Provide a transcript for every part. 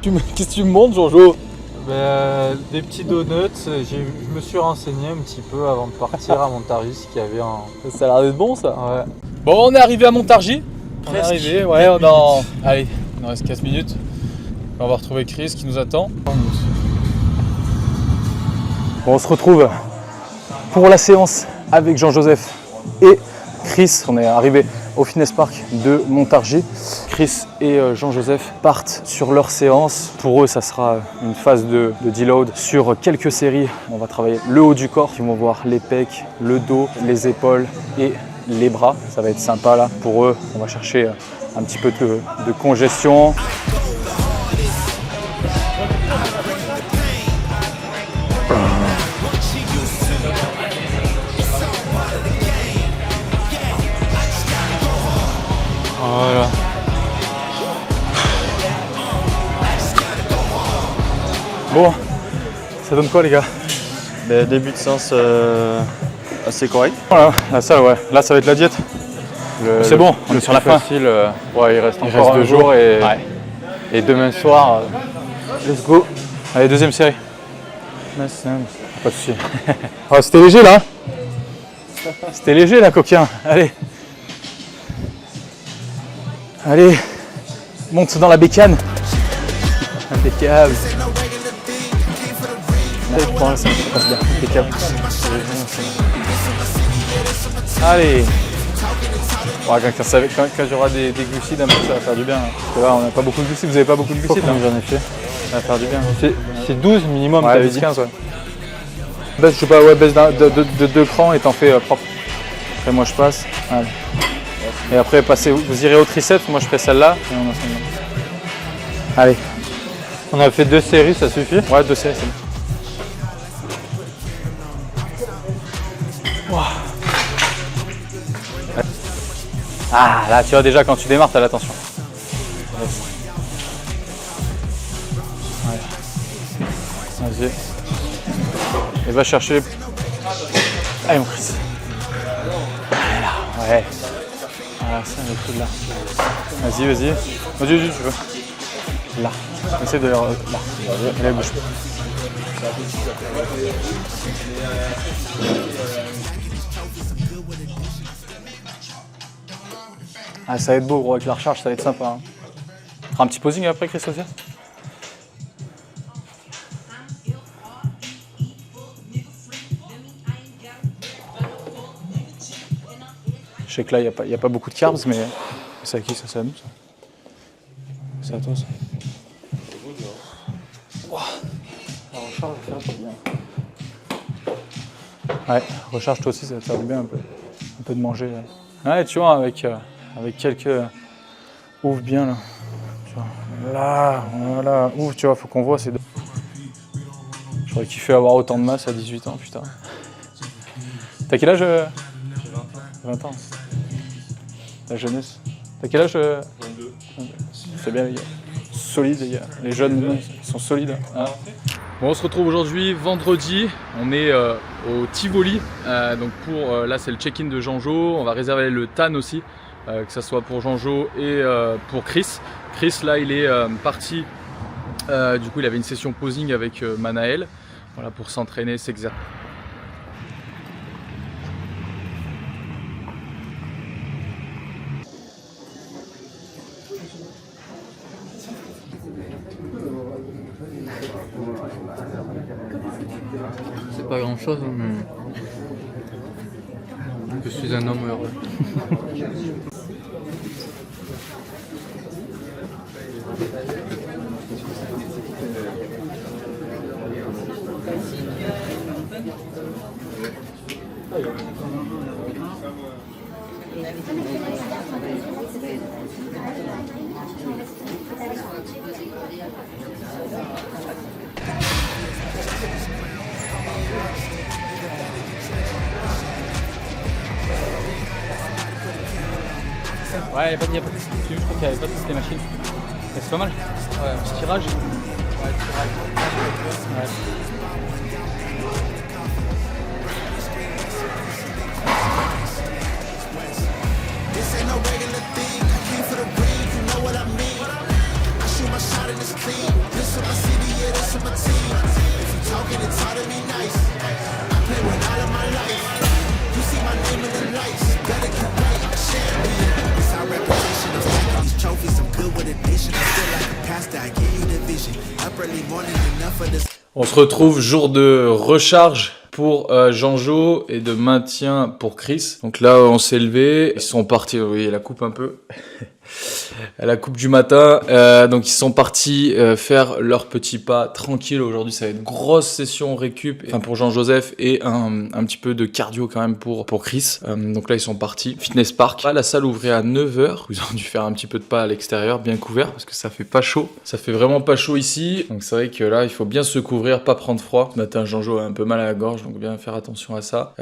Qu'est-ce que tu me montres, Jojo? Des petits donuts, je me suis renseigné un petit peu avant de partir à Montargis ce qu'il y avait en... Ça a l'air d'être bon ça. Ouais. Bon, on est arrivé à Montargis. On est Presque. arrivé, ouais, Allez, il nous reste 15 minutes. On va retrouver Chris qui nous attend. Bon, on se retrouve pour la séance avec Jean-Joseph et Chris. On est arrivé au Fitness Park de Montargis. Chris et Jean-Joseph partent sur leur séance. Pour eux, ça sera une phase de deload sur quelques séries. On va travailler le haut du corps. Ils vont voir les pecs, le dos, les épaules et les bras. Ça va être sympa là. Pour eux, on va chercher un petit peu de congestion. Voilà. Bon, ça donne quoi les gars? Début de séance assez correct. Voilà, la salle, ouais. Là, ça va être la diète. C'est bon, on est sur la fin. Facile, ouais, il reste Il encore reste 2 un jour jours et demain soir, let's go. Allez, deuxième série. Pas de soucis. Oh, c'était léger là. C'était léger là, coquin. Allez. Allez. Monte dans la bécane. Impeccable. Allez, je prends là, ça passe bien. Impeccable. Allez. Ouais, quand j'aurai des glucides, un peu, ça va faire du bien. Parce que là, on n'a pas beaucoup de glucides. Vous n'avez pas beaucoup de glucides là? j'en ai fait. Ça va faire du bien. C'est 12 minimum, Ouais, t'avais dit. 15, ouais. Baisse, je sais pas, ouais, baisse de 2 crans et t'en fais propre. Après, moi, je passe. Allez. Et après, vous irez au triceps. Moi, je ferai celle-là. Et on enchaîne. Allez. On a fait 2 séries, ça suffit? Ouais, 2 séries, c'est bon. Wow. Ah, là, tu vois, déjà, quand tu démarres, t'as l'attention. Vas-y. Et va chercher. Allez, mon Chris. Voilà, ouais. Voilà, ça, le truc là. Vas-y, vas-y. Vas-y, tu veux. Là. Essaye de. Là. Allez, bouge. Ah, ça va être beau, gros, avec la recharge, ça va être sympa. Hein. Tu feras un petit posing après, Chris, aussi? Je sais que là, il n'y a pas beaucoup de carbs, mais c'est à qui ça? C'est à nous, ça? C'est à toi, ça? Wow. La recharge, ça va faire bien. Ouais, recharge toi aussi, ça va te faire du bien un peu de manger. Là. Ouais, tu vois, avec quelques... Ouvre bien, là. Tu vois. Là, voilà. Ouvre, tu vois, faut qu'on voit ces deux. J'aurais kiffé avoir autant de masse à 18 ans, putain. T'as quel âge? J'ai 20 ans. La jeunesse. T'as quel âge? 22. C'est bien les gars. Solides les gars. Les jeunes ils sont solides. Hein. Bon, on se retrouve aujourd'hui vendredi. On est au Tivoli. Donc là c'est le check-in de Jean-Jo. On va réserver le TAN aussi. Que ce soit pour Jean-Jo et pour Chris. Chris là il est parti. Du coup il avait une session posing avec Manaël. Voilà, pour s'entraîner, s'exercer. C'est pas grand chose, mais je suis un homme heureux. Ouais, il n'y a pas de soucis, je crois qu'il n'y avait pas toutes les machines. Mais c'est pas mal. Ouais, un petit tirage. Ouais, tirage. Ouais. This ain't no regular thing. Came for the ring, you know what I mean. I shoot my shot and it's clean. team. If you talking and talk to me nice, I play with all of my life. You see my name in the lights, better get right, a champion. It's our reputation of stacking these trophies. I'm good with addition. I feel like a pastor, I give you the vision. Up early morning, enough of this. On se retrouve jour de recharge pour Jean-Jo et de maintien pour Chris. Donc là, on s'est levé, ils sont partis, vous voyez la coupe un peu, la coupe du matin. Donc ils sont partis faire leur petit pas tranquille. Aujourd'hui, ça va être grosse session récup, enfin pour Jean-Joseph et un petit peu de cardio quand même pour Chris. Donc là, ils sont partis. Fitness Park. Là, la salle ouvrait à 9h. Ils ont dû faire un petit peu de pas à l'extérieur, bien couvert, parce que ça fait pas chaud. Ça fait vraiment pas chaud ici. Donc c'est vrai que là, il faut bien se couvrir, pas prendre froid. Ce matin, Jean-Jo a un peu mal à la gorge, donc bien faire attention à ça.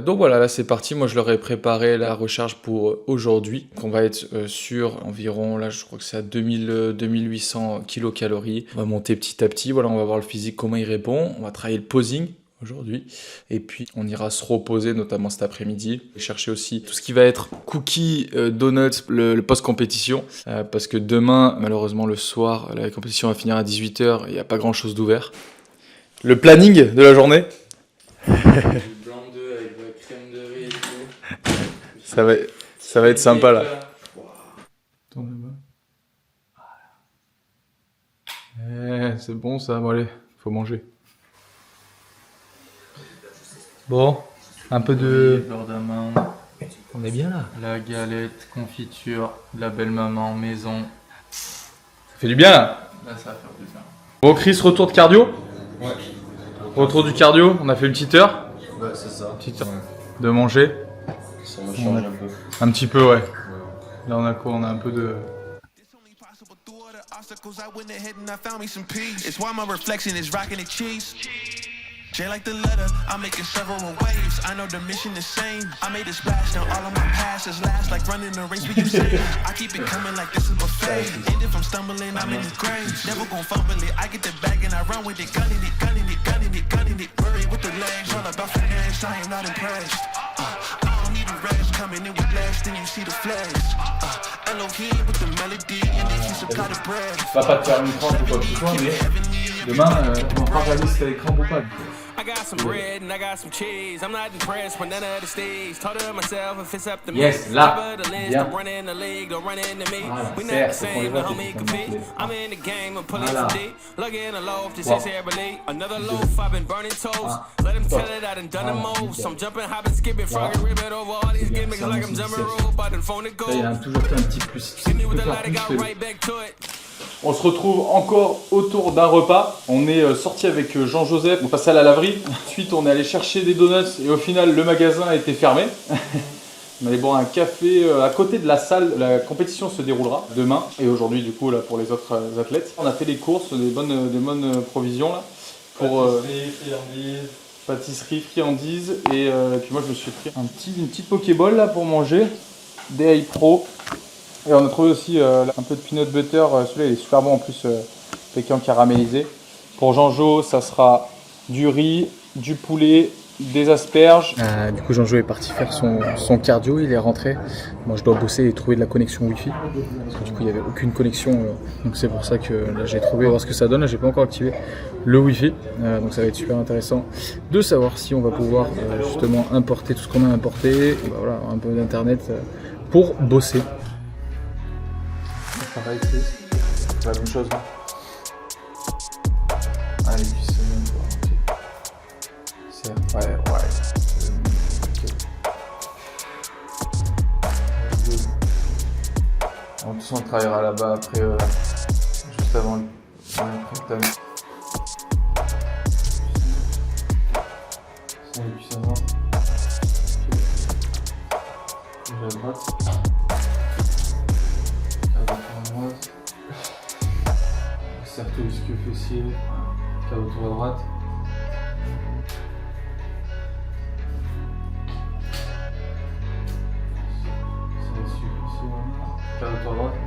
Donc voilà, là c'est parti. Moi, je leur ai préparé la recharge pour aujourd'hui. Donc, on va être sur environ, là je crois que c'est à 2800 kilocalories. On va monter petit à petit. Voilà, on va voir le physique, comment il répond. On va travailler le posing aujourd'hui, et puis on ira se reposer notamment cet après-midi, chercher aussi tout ce qui va être cookies, donuts, le post-compétition, parce que demain, malheureusement le soir, la compétition va finir à 18h, il n'y a pas grand chose d'ouvert. Le planning de la journée, Du blanc d'œuf avec de la crème de riz et tout. ça va être sympa là. C'est bon ça, bon allez, faut manger. Bon, un peu de Beurre d'amande, on est bien là. la galette, confiture, de la belle maman, maison. Ça fait du bien là. Là, ça va faire plaisir. Bon Chris, retour de cardio. Ouais. Retour du cardio, on a fait une petite heure. Ouais, c'est ça. Petite heure de manger. Ça me change un peu. Un petit peu, ouais. Là on a quoi? On a un peu de... It's only possible through all the obstacles. I went ahead and I found me some peace. It's why my reflection is rocking the cheese. J like the letter, I'm making several waves. I know the mission is same. I made a splash, now all of my passes last like running a race with you say. I keep it coming like this is buffet. And if I'm stumbling, I'm in the grave. Never gon' fumble it, I get the bag and I run with it. Gunning it, gunning it, gunning it, gunning it. Worry with the legs, all about finesse, I am not impressed. I don't need a rest, coming in with less, then you see the flash. Elohim with the melody, and then he supply the bread. Va pas te faire une crampe ou quoi que ce soit, mais demain, on va regarder si t'as les crampes ou pas. I got some bread and I got some cheese. I'm not impressed with none of the stage. Told her myself if it's up to me. Yes, là, bien. Don't run in the league, don't run into me. Voilà, We not serre, the faut qu'on les same, voit, the tes homie petits compete. muscles. I'm in the game, I'm pulling Voilà. some deep. Lugging a loaf, this Wow. is airily. Another loaf, I've been burning toast. Let him tell it, I done done the most. I'm jumping, hopping, skipping, frogging, ribbon over all these gimmicks like I'm jumping rope. I done phoned it Là, il y gold. a toujours un petit plus. Si tu Hit me peux with the faire light, I plus, got fais-le. right back to it. On se retrouve encore autour d'un repas. On est sorti avec Jean-Joseph, on passait à la laverie. Ensuite, on est allé chercher des donuts et au final, le magasin a été fermé. On allait boire un café à côté de la salle. La compétition se déroulera demain et aujourd'hui, du coup, là, pour les autres athlètes. On a fait les courses, des bonnes provisions là. Pour pâtisserie, friandises et puis moi, je me suis pris une petite Pokéball là pour manger. Des iPro. Et on a trouvé aussi un peu de peanut butter, celui-là il est super bon en plus, pécan caramélisé. Pour Jean-Jo, ça sera du riz, du poulet, des asperges. Du coup, Jean-Jo est parti faire son cardio, il est rentré. Moi, je dois bosser et trouver de la connexion Wi-Fi. Parce que du coup, il n'y avait aucune connexion. Donc c'est pour ça que là, j'ai trouvé, on va voir ce que ça donne. Là, j'ai pas encore activé le Wi-Fi. Donc ça va être super intéressant de savoir si on va pouvoir justement importer tout ce qu'on a importé. Et bah, voilà, un peu d'internet pour bosser. Pareil, c'est la même chose. Allez, puis c'est même pas. C'est ouais. En tout cas, on travaillera là-bas après, juste avant le time. Et puis ça va. J'ai la droite. Cercle ischio fessier, cardio tour à droite. C'est ischio fessier, cardio tour à droite.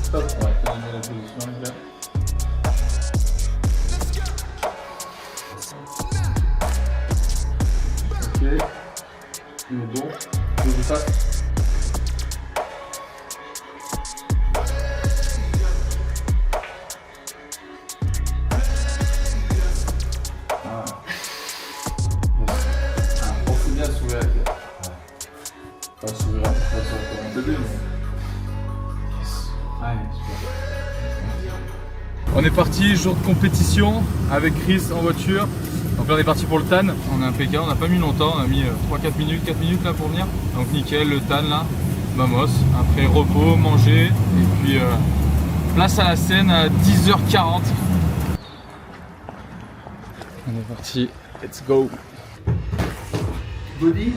Stop, on va terminer la position les gars. Ok. Le dos, je vous passe. On est parti, jour de compétition avec Chris en voiture. Donc là on est parti pour le TAN, on est impeccable, on n'a pas mis longtemps, on a mis 3-4 minutes, 4 minutes là pour venir. Donc nickel, le TAN là, vamos. Après repos, manger et puis place à la scène à 10h40. On est parti, let's go. Body.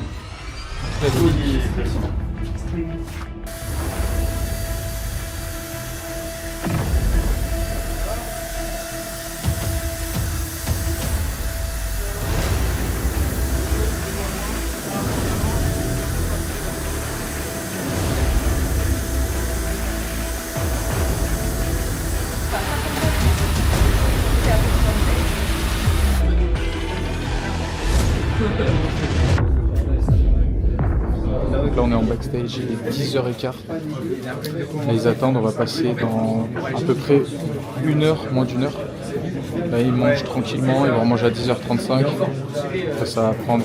Là on est en backstage, il est 10h15. Là ils attendent, on va passer dans à peu près 1 heure, moins d'1 heure. Là ils mangent tranquillement, ils vont manger à 10h35. Après ça va prendre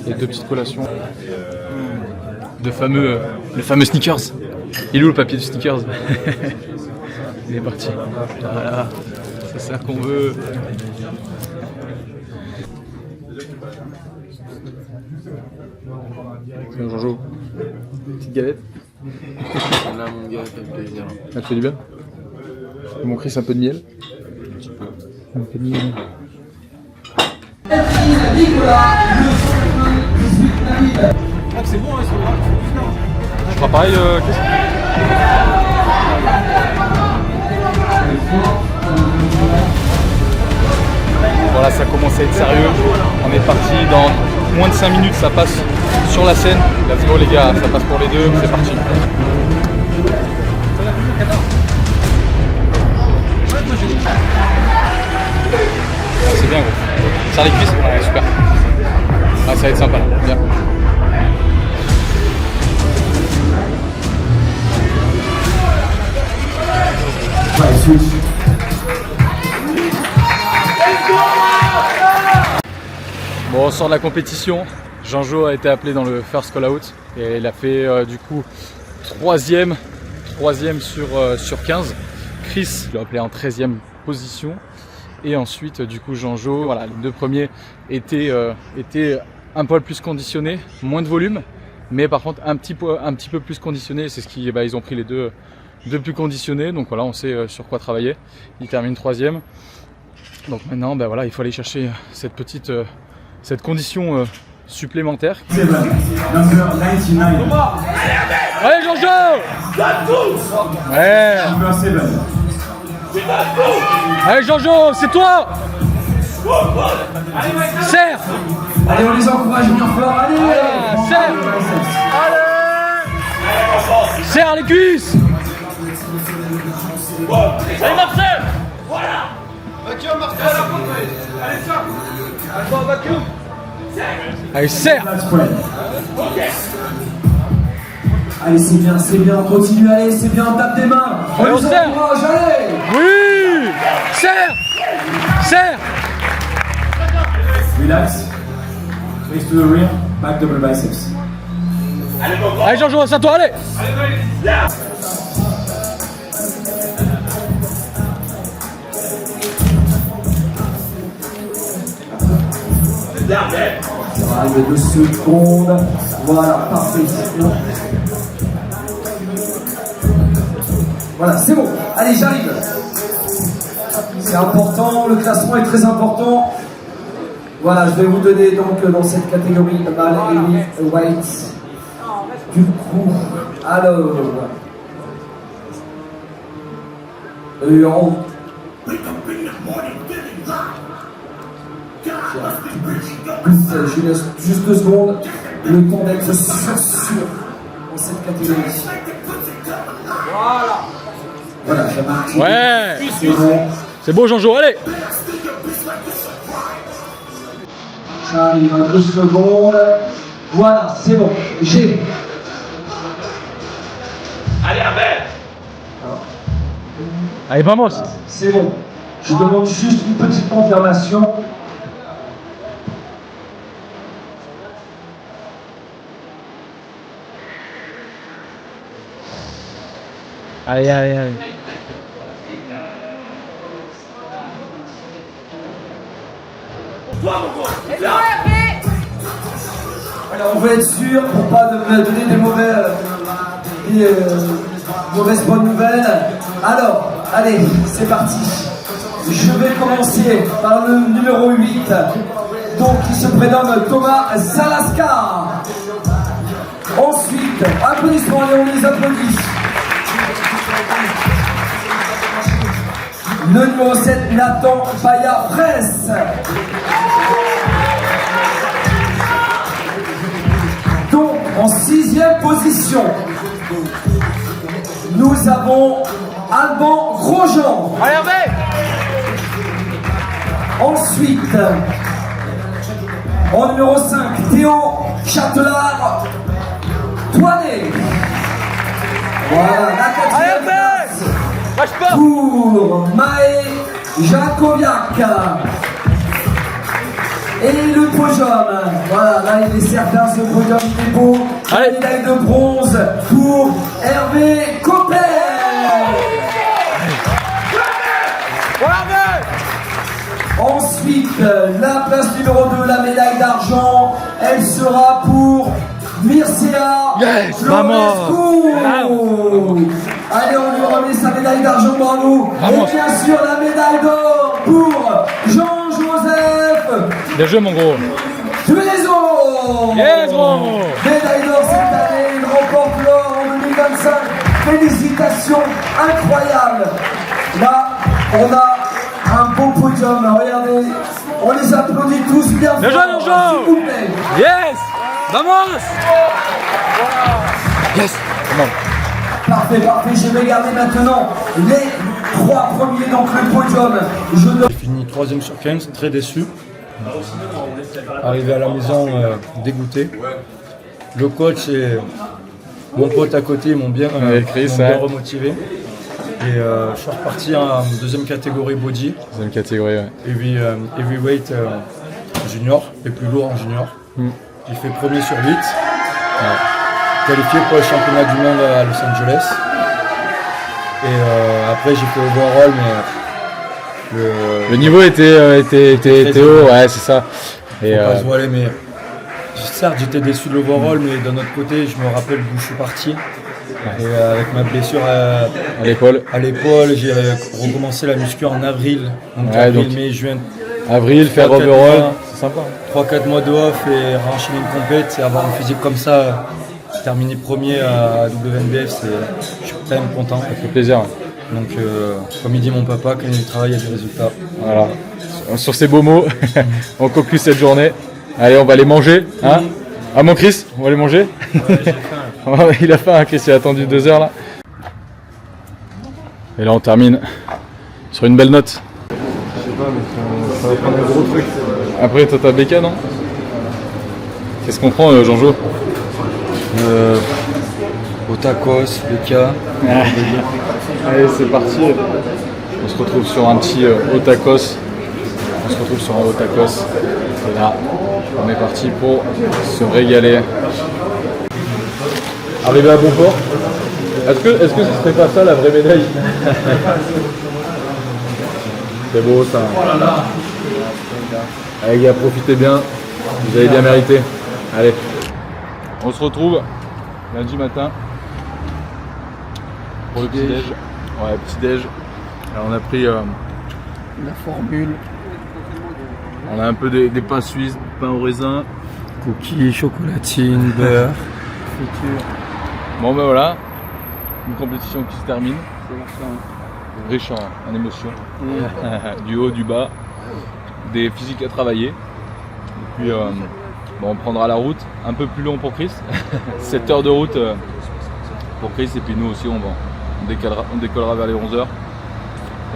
les 2 petites collations. Le fameux sneakers. Il est où le papier du sneakers? Il est parti. Voilà, c'est ça qu'on veut. Tiens, Jean-Jo, petite galette. Là, mon gars, ça fait plaisir. Elle te fait du bien. Et mon Chris, un peu de miel. Un peu de miel. C'est bon, ils sont là. Je ferai pareil, Chris. Voilà, ça commence à être sérieux. On est parti dans moins de 5 minutes, ça passe sur la scène. Let's go les gars, ça passe pour les deux, c'est parti. C'est bien gros. Ça les cuisses? Ouais, super. Ah, ça va être sympa là, bien. Bon, on sort de la compétition. Jean-Jo a été appelé dans le first call out et il a fait du coup 3e sur 15. Chris l'a appelé en 13e position. Et ensuite, du coup, Jean-Jo, voilà, les 2 premiers étaient un poil plus conditionnés, moins de volume, mais par contre un petit peu plus conditionnés. C'est ce qui, ils ont pris les deux plus conditionnés. Donc voilà, on sait sur quoi travailler. Il termine 3e. Donc maintenant, voilà, il faut aller chercher cette condition supplémentaire. Allez Jean-Jo! Ouais! Allez Jean-Jo, c'est toi! Serre! Allez, on les encourage bien fort, allez! Serre! Allez! Serre les cuisses! Allez Marcel! Voilà! Vacuum Marcel! Allez serre! Allez vacuum! Allez serre! Allez, c'est bien, continue, allez, c'est bien, on tape des mains! Allez, on serre! Allez! Oui! Serre! Serre! Relax. Face to the rear, back double biceps. Allez Jean-Jo, à toi, allez! Allez, 2 secondes. Voilà, parfait. Voilà, c'est bon. Allez, j'arrive. C'est important, le classement est très important. Voilà, je vais vous donner donc dans cette catégorie male et weight. Du coup, alors. Je laisse juste 2 secondes, le temps d'être sûr dans cette catégorie. Voilà, j'ai marqué. Ouais! C'est bon. C'est beau Jean-Jo, allez! Ça arrive, 2 secondes. Voilà, c'est bon. J'ai. Allez, Abel! Allez, vamos! C'est bon. Je demande juste une petite confirmation. Allez, allez, allez. Alors on veut être sûr pour pas me donner des mauvaises bonnes nouvelles. Alors, allez, c'est parti. Je vais commencer par le numéro 8, donc qui se prénomme Thomas Zalaska. Ensuite, applaudissements, et on les applaudit. Le numéro 7, Nathan Paya-Fraisse. Donc, en 6e position, nous avons Alban Grosjean. Allez, Hervé! Ensuite, en numéro 5, Théo Châtelard Toinet. Voilà, la 4e place pour Maë Jacobiac. Et le podium, voilà, là il est certain, ce podium il est beau. La médaille de bronze pour Hervé Copper. Ensuite, la place numéro 2, la médaille d'argent, elle sera pour Mircea Florescu. Allez, on lui remet sa médaille d'argent, bravo. Et bien sûr, la médaille d'or pour Jean-Joseph. Bien joué, mon gros. Tueso. Yes, gros. Médaille d'or cette année, il remporte l'or en 2025. Félicitations, incroyable. Là, on a un beau podium, regardez, on les applaudit tous bien fort, s'il vous plaît. Yes! Vamos! Yes! Come on. Parfait, parfait, je vais garder maintenant les 3 premiers, donc le podium. J'ai fini 3e sur 15, très déçu. Arrivé à la maison dégoûté. Le coach et mon pote à côté m'ont bien remotivé. Et je suis reparti en 2e catégorie body. 2e catégorie, ouais. Heavyweight junior, et plus lourd en junior. J'ai fait premier sur 8. Qualifié pour le championnat du monde à Los Angeles. Et après j'ai fait overall, mais le niveau était haut, ouais, c'est ça. Et faut pas se voiler, mais certes j'étais déçu de l'overall, mais d'un autre côté je me rappelle d'où je suis parti. Et avec ma blessure à l'épaule, j'ai recommencé la muscu en avril. Donc avril, mai, juin. Avril, faire overall, c'est sympa. 3-4 mois de off et enchaîner une compète et avoir un physique comme ça, terminer premier à WNBF, je suis quand même content. Ça fait plaisir. Donc comme il dit mon papa, quand il travaille, il y a des résultats. Voilà. Sur ces beaux mots, on conclut cette journée. Allez, on va les manger. Hein ah mon Chris, on va les manger. Ouais, j'ai faim. Il a faim, Chris, il a attendu 2 heures là. Et là on termine sur une belle note. Je sais pas, mais ça va prendre un gros truc. Après toi t'as BK, non? Qu'est-ce qu'on prend, Jean-Jo? Au tacos, BK. Allez, c'est parti. On se retrouve sur un petit au tacos. Et là, on est parti pour se régaler. Arrivé à bon port. Est-ce que ce serait pas ça la vraie médaille? C'est beau ça. Allez les gars, profitez bien. Vous avez bien mérité. Allez. On se retrouve lundi matin pour le petit déj. Ouais, petit déj. Alors on a pris la formule. On a un peu des pains suisses, pain au raisin. Cookies, chocolatine, beurre. Bon ben voilà, une compétition qui se termine. Riche en émotions. Du haut, du bas, des physiques à travailler. Et puis bon, on prendra la route, un peu plus long pour Chris. 7 heures de route pour Chris, et puis nous aussi on décollera vers les 11h.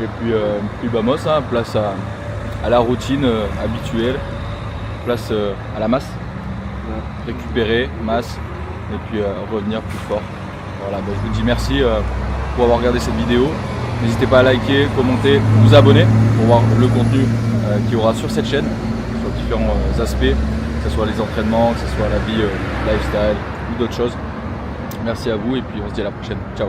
Et puis vamos, hein, place à la routine habituelle, place à la masse, récupérer, masse, et puis revenir plus fort. Voilà, ben, je vous dis merci pour avoir regardé cette vidéo. N'hésitez pas à liker, commenter, vous abonner pour voir le contenu qu'il y aura sur cette chaîne, sur différents aspects, que ce soit les entraînements, que ce soit la vie lifestyle ou d'autres choses. Merci à vous et puis on se dit à la prochaine. Ciao.